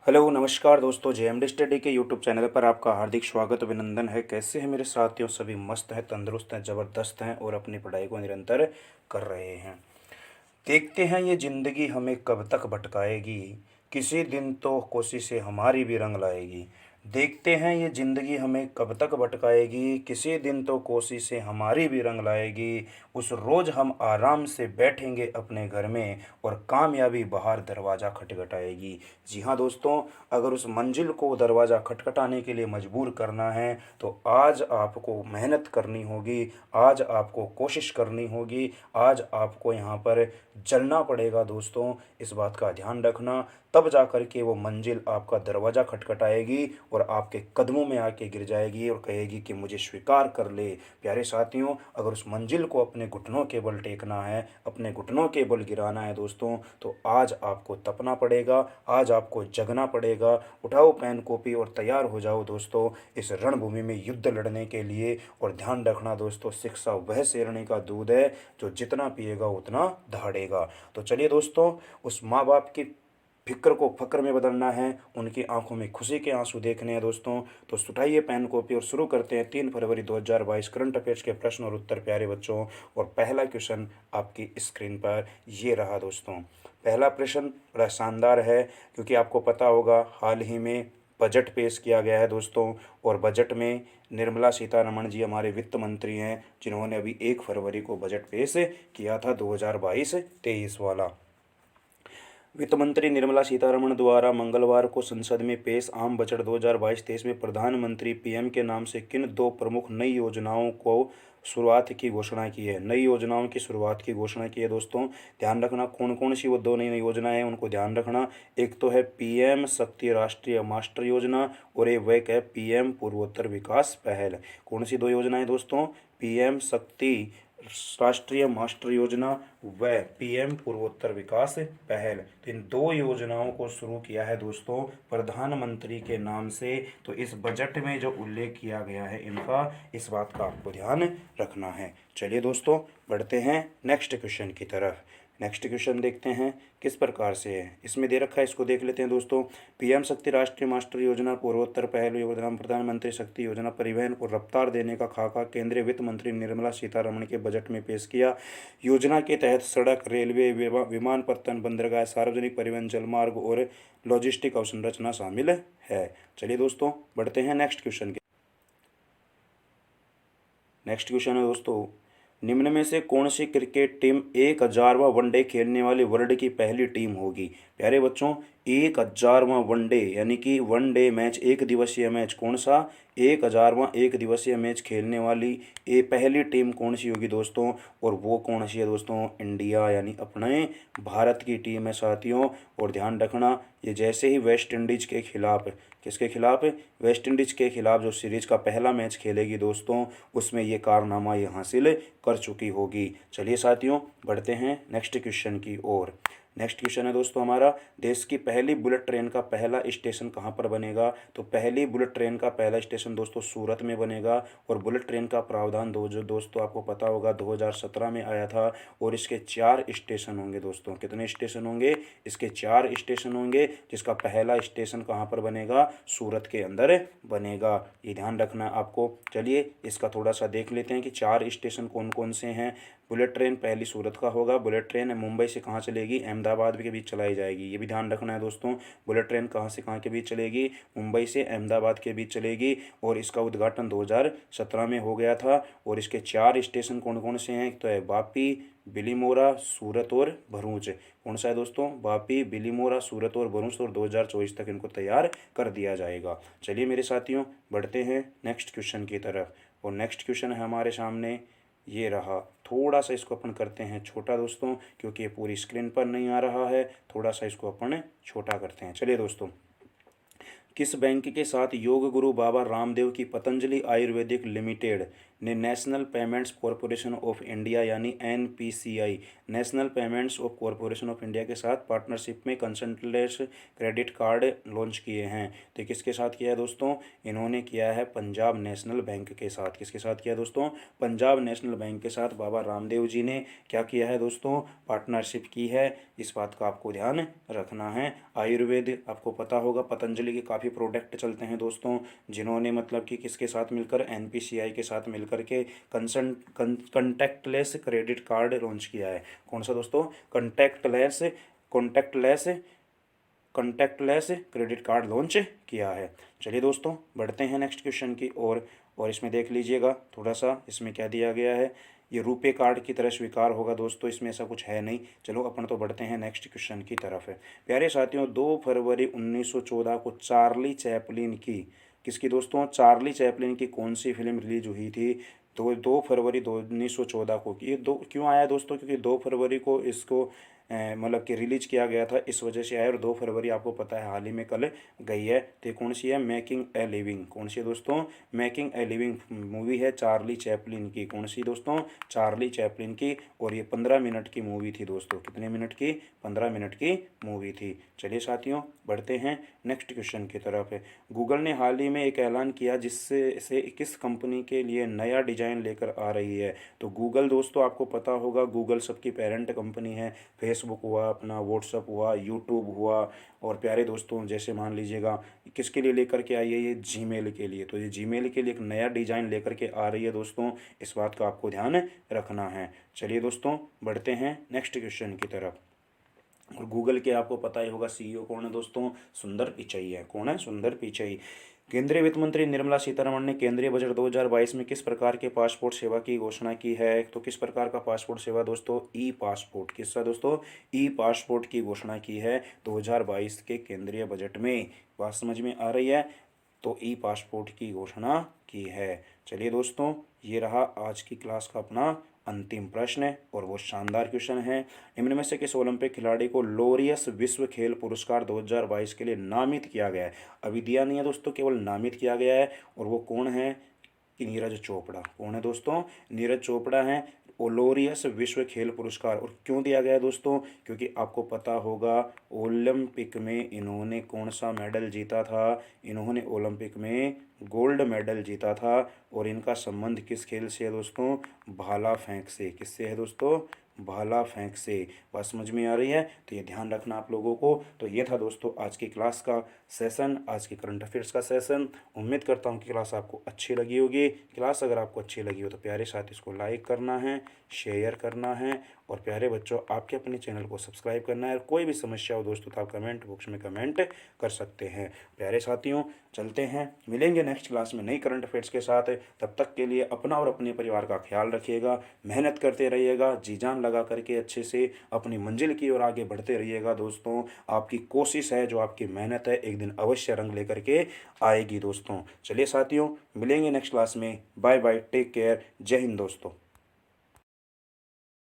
Hello नमस्कार दोस्तों, JMD study के यूट्यूब चैनल पर आपका हार्दिक स्वागत अभिनंदन है। कैसे हैं मेरे साथियों? सभी मस्त हैं, तंदुरुस्त हैं, ज़बरदस्त हैं और अपनी पढ़ाई को निरंतर कर रहे हैं। देखते हैं ये ज़िंदगी हमें कब तक भटकाएगी, किसी दिन तो कोशिशें हमारी भी रंग लाएगी। देखते हैं ये ज़िंदगी हमें कब तक भटकाएगी, किसी दिन तो कोशिशें हमारी भी रंग लाएगी। उस रोज़ हम आराम से बैठेंगे अपने घर में और कामयाबी बाहर दरवाज़ा खटखटाएगी। जी हाँ दोस्तों, अगर उस मंजिल को दरवाज़ा खटखटाने के लिए मजबूर करना है तो आज आपको मेहनत करनी होगी, आज आपको कोशिश करनी होगी, आज आपको यहाँ पर जलना पड़ेगा दोस्तों। इस बात का ध्यान रखना, तब जा कर के वो मंजिल आपका दरवाज़ा खटखटाएगी और आपके कदमों में आके गिर जाएगी और कहेगी कि मुझे स्वीकार कर ले। प्यारे साथियों, अगर उस मंजिल को अपने घुटनों के बल टेकना है, अपने घुटनों के बल गिराना है दोस्तों, तो आज आपको तपना पड़ेगा, आज आपको जगना पड़ेगा। उठाओ पेन कॉपी और तैयार हो जाओ दोस्तों इस रणभूमि में युद्ध लड़ने के लिए। और ध्यान रखना दोस्तों, शिक्षा वह शेरनी का दूध है जो जितना पिएगा उतना दहाड़ेगा। तो चलिए दोस्तों, उस माँ बाप की फिक्र को फक्र में बदलना है, उनकी आंखों में खुशी के आंसू देखने हैं दोस्तों। तो उठाइए पेन कॉपी और शुरू करते हैं 3 फरवरी 2022 करंट अफेयर्स के प्रश्न और उत्तर प्यारे बच्चों। और पहला क्वेश्चन आपकी स्क्रीन पर ये रहा दोस्तों। पहला प्रश्न बड़ा शानदार है, क्योंकि आपको पता होगा हाल ही में बजट पेश किया गया है दोस्तों। और बजट में निर्मला सीतारमण जी हमारे वित्त मंत्री हैं, जिन्होंने अभी 1 फरवरी को बजट पेश किया था 2022-23 वाला। वित्त मंत्री निर्मला सीतारमण द्वारा मंगलवार को संसद में पेश आम बजट 2022-23 में प्रधानमंत्री पीएम के नाम से किन 2 प्रमुख नई योजनाओं को शुरुआत की घोषणा की है। नई योजनाओं की शुरुआत की घोषणा की है दोस्तों। ध्यान रखना कौन कौन सी वो 2 नई नई योजनाएं हैं, उनको ध्यान रखना। एक तो है पीएम शक्ति राष्ट्रीय मास्टर योजना और एक है पीएम पूर्वोत्तर विकास पहल। कौन सी 2 योजनाएं दोस्तों? पीएम शक्ति राष्ट्रीय मास्टर योजना व पीएम पूर्वोत्तर विकास पहल। तो इन 2 योजनाओं को शुरू किया है दोस्तों प्रधानमंत्री के नाम से। तो इस बजट में जो उल्लेख किया गया है इनका, इस बात का आपको ध्यान रखना है। चलिए दोस्तों, बढ़ते हैं नेक्स्ट क्वेश्चन की तरफ। नेक्स्ट क्वेश्चन देखते हैं किस प्रकार से है। इसमें दे रखा है, इसको देख लेते हैं दोस्तों। पीएम शक्ति राष्ट्रीय मास्टर योजना पूर्वोत्तर पहल योजना प्रधानमंत्री शक्ति योजना परिवहन को रफ्तार देने का खाका केंद्रीय वित्त मंत्री निर्मला सीतारमण के बजट में पेश किया। योजना के तहत सड़क, रेलवे, विमानपत्तन, बंदरगाह, सार्वजनिक परिवहन, जलमार्ग और लॉजिस्टिक अवसंरचना शामिल है। चलिए दोस्तों, बढ़ते हैं नेक्स्ट क्वेश्चन के। नेक्स्ट क्वेश्चन है दोस्तों, निम्न में से कौन सी क्रिकेट टीम 1000वां वनडे खेलने वाली वर्ल्ड की पहली टीम होगी। प्यारे बच्चों, 1000वां वनडे यानी कि वनडे मैच, एक दिवसीय मैच, कौन सा 1000वां एक दिवसीय मैच खेलने वाली ये पहली टीम कौन सी होगी दोस्तों? और वो कौन सी है दोस्तों? इंडिया यानी अपने भारत की टीम है साथियों। और ध्यान रखना, ये जैसे ही वेस्ट इंडीज के खिलाफ, किसके खिलाफ? वेस्ट इंडीज के खिलाफ जो सीरीज का पहला मैच खेलेगी दोस्तों, उसमें ये कारनामा ये हासिल कर चुकी होगी। चलिए साथियों, बढ़ते हैं नेक्स्ट क्वेश्चन की ओर। नेक्स्ट क्वेश्चन है दोस्तों हमारा, देश की पहली बुलेट ट्रेन का पहला स्टेशन कहाँ पर बनेगा। तो पहली बुलेट ट्रेन का पहला स्टेशन दोस्तों सूरत में बनेगा। और बुलेट ट्रेन का प्रावधान दोस्तों आपको पता होगा 2017 में आया था। और इसके 4 स्टेशन होंगे दोस्तों। कितने स्टेशन होंगे? इसके 4 स्टेशन होंगे, जिसका पहला स्टेशन कहाँ पर बनेगा? सूरत के अंदर बनेगा। ये ध्यान रखना आपको। चलिए इसका थोड़ा सा देख लेते हैं कि 4 स्टेशन कौन कौन से हैं। बुलेट ट्रेन पहली सूरत का होगा। बुलेट ट्रेन मुंबई से कहाँ चलेगी? अहमदाबाद के बीच चलाई जाएगी। ये भी ध्यान रखना है दोस्तों। बुलेट ट्रेन कहाँ से कहाँ के बीच चलेगी? मुंबई से अहमदाबाद के बीच चलेगी। और इसका उद्घाटन 2017 में हो गया था। और इसके 4 स्टेशन कौन कौन से हैं? तो है वापी, बिलीमोरा, सूरत और भरूच। कौन सा है दोस्तों? वापी, बिलीमोरा, सूरत और भरूच। और 2024 तक इनको तैयार कर दिया जाएगा। चलिए मेरे साथियों, बढ़ते हैं नेक्स्ट क्वेश्चन की तरफ। और नेक्स्ट क्वेश्चन है हमारे सामने ये रहा। थोड़ा सा इसको अपन करते हैं छोटा दोस्तों, क्योंकि ये पूरी स्क्रीन पर नहीं आ रहा है। थोड़ा सा इसको अपन छोटा करते हैं। चलिए दोस्तों, किस बैंक के साथ योग गुरु बाबा रामदेव की पतंजलि आयुर्वेदिक लिमिटेड ने national payments corporation of India यानी NPCI, national payments of corporation of India के साथ पार्टनरशिप में कंसंटलेस क्रेडिट कार्ड लॉन्च किए हैं। तो किसके साथ किया है दोस्तों? इन्होंने किया है पंजाब नेशनल बैंक के साथ। किसके साथ किया दोस्तों? पंजाब नेशनल बैंक के साथ बाबा रामदेव जी ने क्या किया है दोस्तों? पार्टनरशिप की है। इस बात का आपको ध्यान रखना है। आयुर्वेद आपको पता होगा, पतंजलि के काफ़ी प्रोडक्ट चलते हैं दोस्तों, जिन्होंने मतलब कि किसके साथ मिलकर? NPCI के साथ मिलकर के कंटैक्टलेस क्रेडिट कार्ड लॉन्च किया है। कौन सा दोस्तों? Contactless contactless credit card launch किया है। चलिए दोस्तों बढ़ते हैं नेक्स्ट क्वेश्चन की ओर। और इसमें देख लीजिएगा थोड़ा सा, इसमें क्या दिया गया है? ये रुपे कार्ड की तरह स्वीकार होगा दोस्तों, इसमें ऐसा कुछ है नहीं। चलो अपन तो बढ़ते हैं नेक्स्ट क्वेश्चन की तरफ है। प्यारे साथियों, 2 फरवरी 1914 को चार्ली चैपलिन की, किसकी दोस्तों? चार्ली चैपलिन की कौन सी फिल्म रिलीज हुई थी? तो 2 फरवरी 1914 को। ये दो क्यों आया दोस्तों? क्योंकि 2 फरवरी को इसको मतलब कि रिलीज किया गया था, इस वजह से आया। और 2 फरवरी आपको पता है हाल ही में कल गई है। तो ये कौन सी है? Making a living. कौन सी है दोस्तों? मेकिंग ए लिविंग मूवी है चार्ली चैपलिन की। कौन सी दोस्तों? चार्ली चैपलिन की। और ये 15 मिनट की मूवी थी दोस्तों। कितने मिनट की? 15 मिनट की मूवी थी। चलिए साथियों बढ़ते हैं नेक्स्ट क्वेश्चन की तरफ। गूगल ने हाल ही में एक ऐलान किया जिससे से किस कंपनी के लिए नया डिजाइन लेकर आ रही है? तो गूगल दोस्तों आपको पता होगा, गूगल सबकी पेरेंट कंपनी है। फेसबुक हुआ, अपना व्हाट्सअप हुआ, यूट्यूब हुआ, और प्यारे दोस्तों जैसे मान लीजिएगा किसके लिए लेकर के आई है? ये जीमेल के लिए। तो ये जीमेल के लिए एक नया डिजाइन लेकर के आ रही है दोस्तों, इस बात का आपको ध्यान रखना है। चलिए दोस्तों बढ़ते हैं नेक्स्ट क्वेश्चन की तरफ। और गूगल के आपको पता ही होगा CEO कौन है दोस्तों? सुंदर पिचई है। कौन है? सुंदर पिचई। केंद्रीय वित्त मंत्री निर्मला सीतारमण ने केंद्रीय बजट 2022 में किस प्रकार के पासपोर्ट सेवा की घोषणा की है? तो किस प्रकार का पासपोर्ट सेवा दोस्तों? ई पासपोर्ट। किसका दोस्तों? ई पासपोर्ट की घोषणा की है 2022 के केंद्रीय बजट में। बात समझ में आ रही है? तो ई पासपोर्ट की घोषणा की है। चलिए दोस्तों ये रहा आज की क्लास का अपना अंतिम प्रश्न है, और वो शानदार क्वेश्चन है। निम्न में से किस ओलंपिक खिलाड़ी को लोरियस विश्व खेल पुरस्कार 2022 के लिए नामित किया गया है? अभी दिया नहीं है दोस्तों, केवल नामित किया गया है। और वो कौन है? कि नीरज चोपड़ा। कौन है दोस्तों? नीरज चोपड़ा हैं। ओलोरियस विश्व खेल पुरस्कार। और क्यों दिया गया है दोस्तों? क्योंकि आपको पता होगा ओलंपिक में इन्होंने कौन सा मेडल जीता था? इन्होंने ओलंपिक में गोल्ड मेडल जीता था। और इनका संबंध किस खेल से है दोस्तों? भाला फेंक से। किससे है दोस्तों? भाला फेंक से। बात समझ में आ रही है? तो ये ध्यान रखना आप लोगों को। तो ये था दोस्तों आज की क्लास का सेशन, आज की करंट अफेयर्स का सेशन। उम्मीद करता हूँ कि क्लास आपको अच्छी लगी होगी। क्लास अगर आपको अच्छी लगी हो तो प्यारे साथ इसको लाइक करना है, शेयर करना है, और प्यारे बच्चों आपके अपने चैनल को सब्सक्राइब करना है। और कोई भी समस्या हो दोस्तों तो आप कमेंट बॉक्स में कमेंट कर सकते हैं। प्यारे साथियों चलते हैं, मिलेंगे नेक्स्ट क्लास में नई करंट अफेयर्स के साथ। तब तक के लिए अपना और अपने परिवार का ख्याल रखिएगा, मेहनत करते रहिएगा, जी जान लगा करके अच्छे से अपनी मंजिल की ओर आगे बढ़ते रहिएगा दोस्तों। आपकी कोशिश है, जो आपकी मेहनत है, एक दिन अवश्य रंग लेकर के आएगी दोस्तों। चलिए साथियों मिलेंगे नेक्स्ट क्लास में। बाय बाय, टेक केयर, जय हिंद दोस्तों।